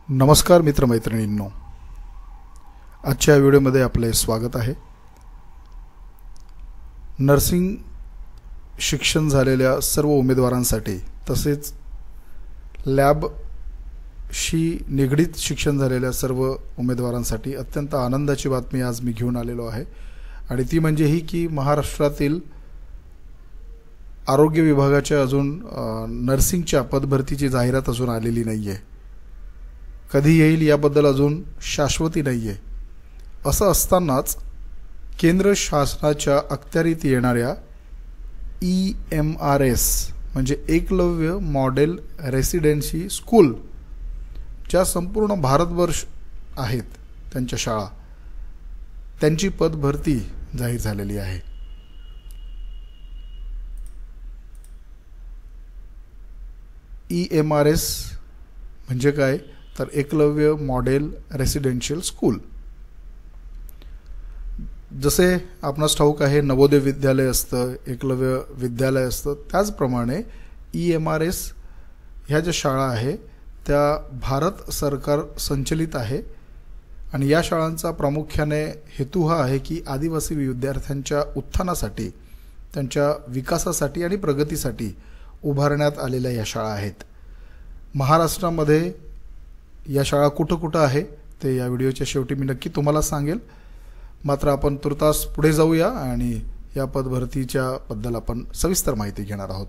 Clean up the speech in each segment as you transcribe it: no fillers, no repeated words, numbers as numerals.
नमस्कार मित्रमैत्रिणींनो, आजच्या व्हिडिओमध्ये आपले स्वागत आहे। नर्सिंग शिक्षण झालेल्या सर्व उमेदवारांसाठी तसेच लॅबशी निगडित शिक्षण झालेल्या सर्व उमेदवारांसाठी अत्यंत आनंदाची बातमी आज मी घेऊन आलेलो आहे आणि ती म्हणजे ही की महाराष्ट्रातील आरोग्य विभागाच्या अजून नर्सिंगच्या पदभरतीची जाहिरात अजून आलेली नाहीये। कधी येईल याबद्दल अजून शाश्वती नाहीये। असं असतानाच केंद्र शासनाच्या अखत्यारीत येणाऱ्या EMRS म्हणजे एकलव्य मॉडेल रेसिडेन्सी स्कूल ज्या संपूर्ण भारतवर्ष आहेत त्यांच्या शाळा, त्यांची पदभरती जाहीर झालेली आहे। EMRS म्हणजे काय तर एकलव्य मॉडेल रेसिडेन्शियल स्कूल। जसे आपणास ठाऊक आहे नवोदय विद्यालय असतं, एकलव्य विद्यालय असतं, त्याचप्रमाणे EMRS ह्या ज्या शाळा आहे त्या भारत सरकार संचलित आहे आणि या शाळांचा प्रामुख्याने हेतू हा आहे की आदिवासी विद्यार्थ्यांच्या उत्थानासाठी, त्यांच्या विकासासाठी आणि प्रगतीसाठी उभारण्यात आलेल्या या शाळा आहेत। महाराष्ट्रामध्ये या शाळा कुठं आहे ते या व्हिडिओच्या शेवटी मी नक्की तुम्हाला सांगेल। मात्र आपण तुर्तास पुढे जाऊया आणि या पदभरतीच्या बद्दल आपण सविस्तर माहिती घेणार आहोत।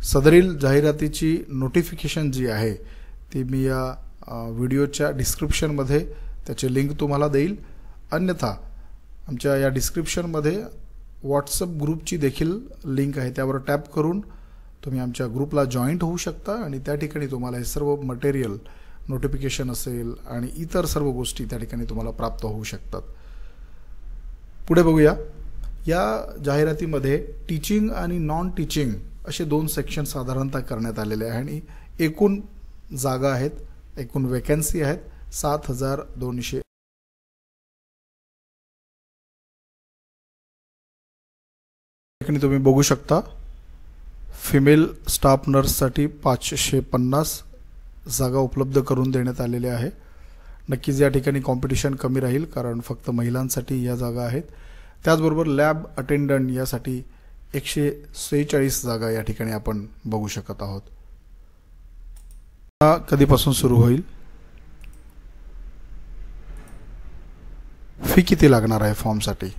सदरील जाहिरातीची नोटिफिकेशन जी आहे ती मी या व्हिडिओच्या डिस्क्रिप्शनमध्ये त्याचे लिंक तुम्हाला देईल। अन्यथा आमच्या या डिस्क्रिप्शनमध्ये व्हॉट्सअप ग्रुपची देखील लिंक आहे, त्यावर टॅप करून तुम्ही आमच्या ग्रुपला जॉईंट होऊ शकता आणि त्या ठिकाणी तुम्हाला हे सर्व मटेरियल, नोटिफिकेशन असेल आणि इतर सर्व गोष्टी त्या ठिकाणी तुम्हाला प्राप्त होऊ शकतात। पुढे बघूया। या जाहिरातीमध्ये टीचिंग आणि नॉन टीचिंग असे दोन सेक्शन साधारणतः करण्यात आलेले आहे आणि एकूण जागा आहेत, एकूण वॅकन्सी आहेत 7200। ठिकाणी तुम्ही बघू शकता फिमेल स्टाफ नर्ससाठी 550 जागा उपलब्ध करून देण्यात आलेल्या आहे। नक्कीच या ठिकाणी कॉम्पिटिशन कमी राहील कारण फक्त महिलांसाठी या जागा आहेत। त्याचबरोबर लॅब अटेंडंट यासाठी 146 जागा या ठिकाणी आपण बघू शकत आहोत। कधीपासून सुरू होईल, फी किती लागणार आहे फॉर्मसाठी,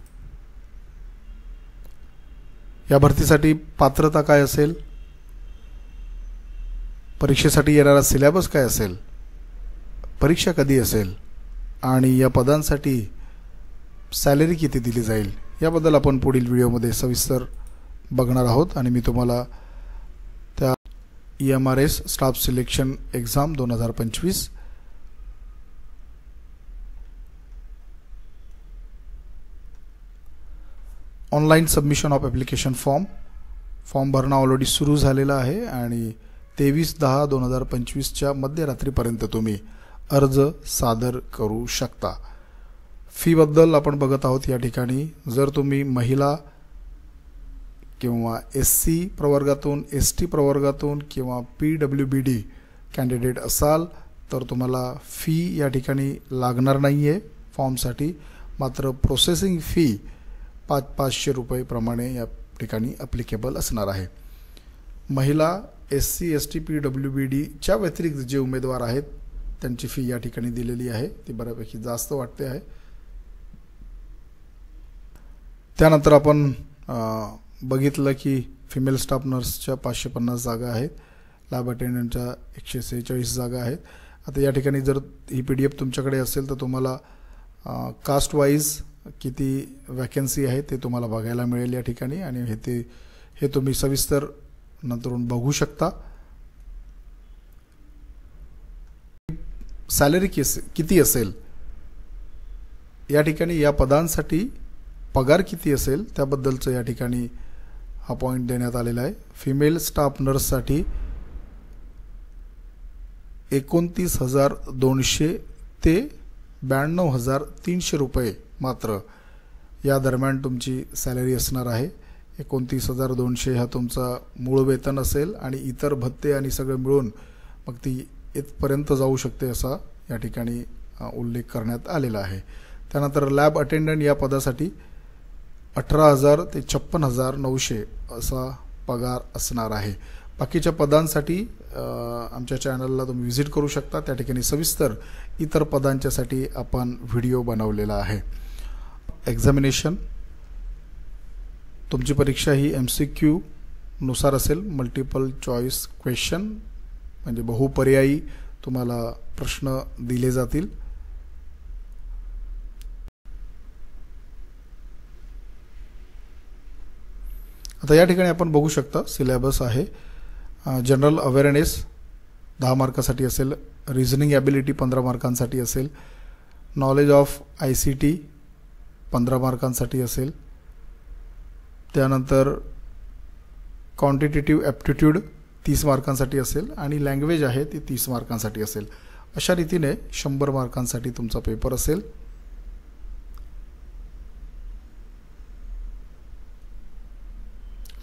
या भरतीसाठी पात्रता काय असेल, परीक्षेसाठी येणारा सिलेबस काय असेल, परीक्षा कधी असेल आणि या पदांसाठी सॅलरी किती दिली जाईल याबद्दल आपण पुढील व्हिडिओमध्ये सविस्तर बघणार आहोत आणि मी तुम्हाला त्या EMRS staff selection exam 2025 online submission of application form भरणं ऑलरेडी सुरू झालेला आहे आणि 23/10/2025च्या मध्यरात्रीपर्यंत तुम्ही अर्ज सादर करू शकता। फी बद्दल आपण बघत आहोत या ठिकाणी। जर तुम्ही महिला किंवा SC प्रवर्गातून, ST प्रवर्गातून किंवा PWBD कॅन्डिडेट असाल तर तुम्हाला फी या ठिकाणी लागणार नाहीये फॉर्मसाठी। मात्र प्रोसेसिंग फी 500 रुपये प्रमाणे या ठिकाणी ॲप्लिकेबल असणार आहे। महिला SC ST PWBD च्या व्यतिरिक्त जे उमेदवार आहेत त्यांची फी या ठिकाणी दिलेली आहे, ती बऱ्यापैकी जास्त वाटते आहे। त्यानंतर आपण बघितलं की फिमेल स्टाफ नर्सच्या 550 जागा आहेत, लॅब अटेंडंटच्या 146 जागा आहेत। आता या ठिकाणी जर ही PDF तुमच्याकडे असेल तर तुम्हाला कास्ट वाईज किती वॅकन्सी आहे ते तुम्हाला बघायला मिळेल या ठिकाणी आणि हे तुम्ही सविस्तर नंतरून बघू शकता। सॅलरी किती असेल या ठिकाणी, या पदांसाठी पगार किती असेल त्याबद्दलचं या ठिकाणी हा पॉइंट देण्यात आलेला आहे। फिमेल स्टाफ नर्ससाठी 29,200 ते 92,300 रुपये मात्र या दरम्यान तुमची सॅलरी असणार आहे। 29,200 हा तुमचा मूळ वेतन असेल आणि इतर भत्ते आणि सगळं मिळून मग ती इथपर्यंत जाऊ शकते असा या ठिकाणी उल्लेख करण्यात आलेला आहे. त्यानंतर लॅब अटेंडंट या पदासाठी 18,000 ते 56,900 असा पगार असणार आहे. बाकीच्या पदांसाठी आमच्या चॅनलला तुम्ही व्हिजिट करू शकता. त्या ठिकाणी सविस्तर इतर पदांच्यासाठी आपण व्हिडिओ बनवलेला आहे. एक्झामिनेशन तुमची परीक्षा ही MCQ नुसार असेल, मल्टिपल चॉईस क्वेश्चन म्हणजे बहुपर्यायी तुम्हाला प्रश्न दिले जातील. आता या ठिकाणी आपण बघू शकता सिलेबस आहे. जनरल अवेअरनेस 10 मार्कासाठी असेल, रिझनिंग ॲबिलिटी 15 मार्कांसाठी असेल, नॉलेज ऑफ ICT 15 मार्कांसाठी असेल, त्यानंतर क्वांटिटेटिव्ह ॲप्टिट्यूड 30 मार्कांसाठी असेल आणि लँग्वेज आहे ती 30 मार्कांसाठी असेल. अशा रीतीने 100 मार्कांसाठी तुमचा पेपर असेल.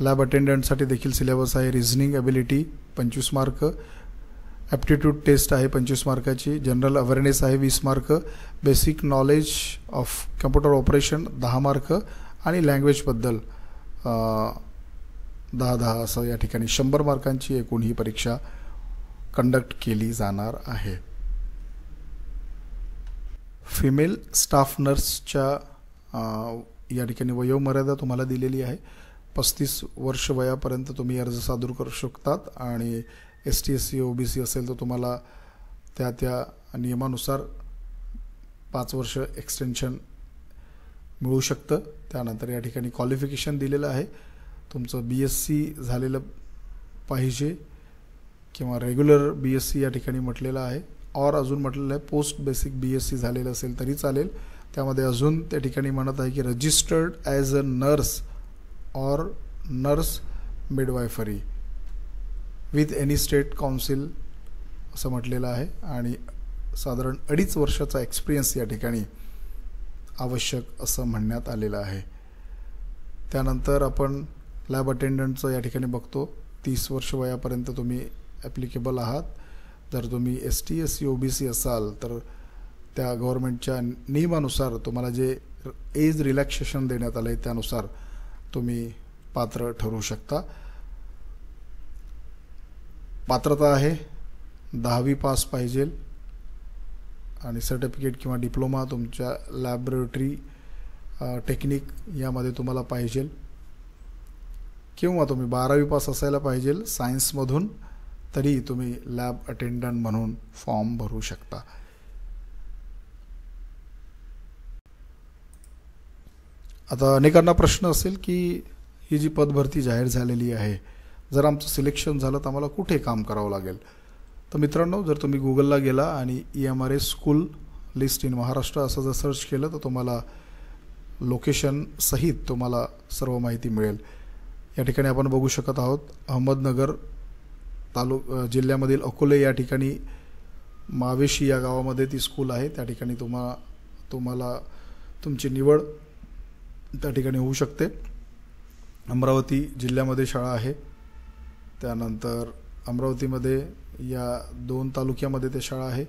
लॅब अटेंडंटसाठी देखील सिलेबस आहे. Reasoning ability 25 mark, aptitude test आहे 25 मार्काची, जनरल अवेअरनेस आहे 20 mark, basic knowledge of computer operation 10 mark आणि लँग्वेजबद्दल 10 असं या ठिकाणी 100 मार्कांची एकूण ही परीक्षा कंडक्ट केली जाणार आहे. फिमेल स्टाफ नर्सच्या या ठिकाणी वयोमर्यादा तुम्हाला दिलेली आहे. 35 वर्ष वयापर्यंत तुम्ही अर्ज सादर करू शकतात आणि ST SC OBC असेल तर तुम्हाला त्या नियमानुसार 5 वर्ष एक्सटेन्शन मिळू शकतं. त्यानंतर या ठिकाणी क्वालिफिकेशन दिलेलं आहे. तुमचं BSc झालेलं पाहिजे किंवा रेग्युलर BSc या ठिकाणी म्हटलेलं आहे, और अजून म्हटलेलं आहे पोस्ट बेसिक BSc झालेलं असेल तरी चालेल. त्यामध्ये अजून त्या ठिकाणी म्हणत आहे की रजिस्टर्ड ॲज अ नर्स और nurse midwifery with any state council असं म्हटलेलं आहे आणि साधारण 2.5 वर्षाचा एक्सपिरियन्स या ठिकाणी आवश्यक असं म्हणण्यात आलेलं आहे. त्यानंतर आपण लॅब अटेंडंटचं या ठिकाणी बघतो. 30 वर्ष वयापर्यंत तुम्ही ॲप्लिकेबल आहात. जर तुम्ही ST SC OBC असाल तर त्या गव्हर्नमेंटच्या नियमानुसार तुम्हाला जे एज रिलॅक्सेशन देण्यात आलं आहे त्यानुसार तुम्ही पात्र ठरू शकता. पात्रता आहे 10वी पास पाहिजे आणि सर्टिफिकेट किंवा डिप्लोमा तुमच्या लॅबोरेटरी टेक्निक यामध्ये तुम्हाला पाहिजे किंवा तुम्ही 12वी पास असायला पाहिजे सायन्समधून, तरी तुम्ही लॅब अटेंडंट म्हणून फॉर्म भरू शकता. आता अनेकांना प्रश्न असेल की ही जी पदभरती जाहीर झालेली आहे, जर आमचं सिलेक्शन झालं तर आम्हाला कुठे काम करावं लागेल? तर मित्रांनो, जर तुम्ही गुगलला गेला आणि EMRS school list in Maharashtra असं जर सर्च केलं तर तुम्हाला लोकेशन सहित तुम्हाला सर्व माहिती मिळेल. या ठिकाणी आपण बघू शकत आहोत अहमदनगर जिल्ह्यामधील अकोले या ठिकाणी मावेशी या गावामध्ये ती स्कूल आहे. त्या ठिकाणी तुम्हाला तुमची निवड त्या ठिकाणी होऊ शकते. अमरावती जिल्ह्यामध्ये शाळा आहे. त्यानंतर अमरावतीमध्ये या 2 तालुक्यामध्ये ते शाळा आहे.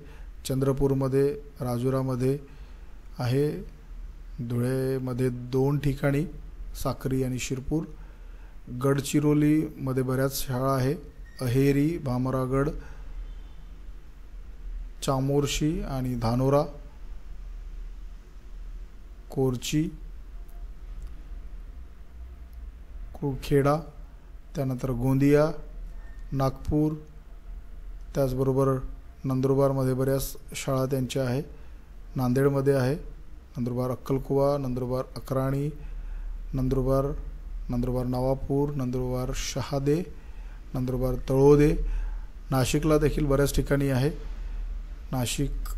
चंद्रपूरमध्ये, राजुरामध्ये आहे. धुळेमध्ये 2 ठिकाणी, साक्री आणि शिरपूर. गडचिरोलीमध्ये बऱ्याच शाळा आहे. अहेरी, भामरागड, चामोर्शी आणि धानोरा, कोरची, कुरखेडा, त्यानंतर गोंदिया, नागपूर, त्याचबरोबर नंदुरबारमध्ये बऱ्याच शाळा त्यांच्या आहे. नांदेडमध्ये आहे, नंदुरबार अक्कलकुवा, नंदुरबार अक्राणी, नंदुरबार नवापूर, नंदुरबार शहादे, नंदुरबार तळोदे. नाशिकला देखील बऱ्याच ठिकाणी आहे. नाशिक,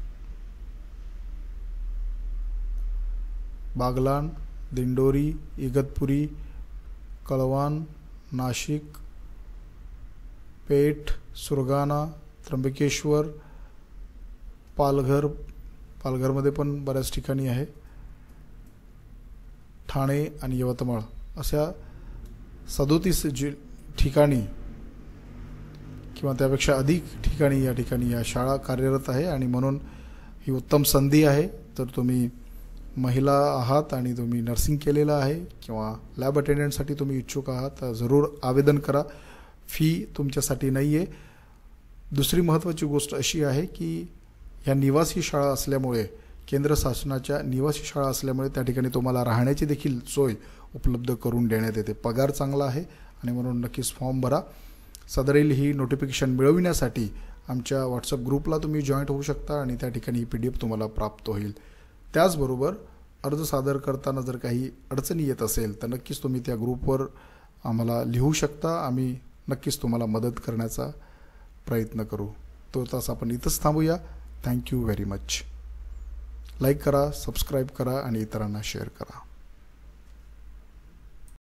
बागलाण, दिंडोरी, इगतपुरी, कळवान, नाशिक, पेठ, सुरगाणा, त्र्यंबकेश्वर, पालघरमध्ये पण बऱ्याच ठिकाणी आहे. ठाणे आणि यवतमाळ अशा 37 ठिकाणी किंवा त्यापेक्षा अधिक ठिकाणी या ठिकाणी या शाळा कार्यरत आहे आणि म्हणून ही उत्तम संधी आहे. तर तुम्ही महिला आहात आणि तुम्ही नर्सिंग केलेलं आहे किंवा लॅब अटेंडंटसाठी तुम्ही इच्छुक आहात तर जरूर आवेदन करा. फी तुमच्यासाठी नाही आहे. दुसरी महत्त्वाची गोष्ट अशी आहे की ह्या निवासी शाळा असल्यामुळे, केंद्र शासनाच्या निवासी शाळा असल्यामुळे त्या ठिकाणी तुम्हाला राहण्याची देखील सोय उपलब्ध करून देण्यात येते. पगार चांगला आहे आणि म्हणून नक्कीच फॉर्म भरा. सदरील ही नोटिफिकेशन मिळविण्यासाठी आमच्या व्हॉट्सअप ग्रुपला तुम्ही जॉईंट होऊ शकता आणि त्या ठिकाणी ही PDF तुम्हाला प्राप्त होईल. त्याचबरोबर अर्ज सादर करताना जर काही अडचणी येत असेल तर नक्कीच तुम्ही त्या ग्रुपवर आम्हाला लिहू शकता. आम्ही नक्कीच तुम्हाला मदत करण्याचा प्रयत्न करू. तो तास आपण इथंच थांबूया. Thank you very much. लाईक करा, सबस्क्राईब करा आणि इतरांना शेअर करा.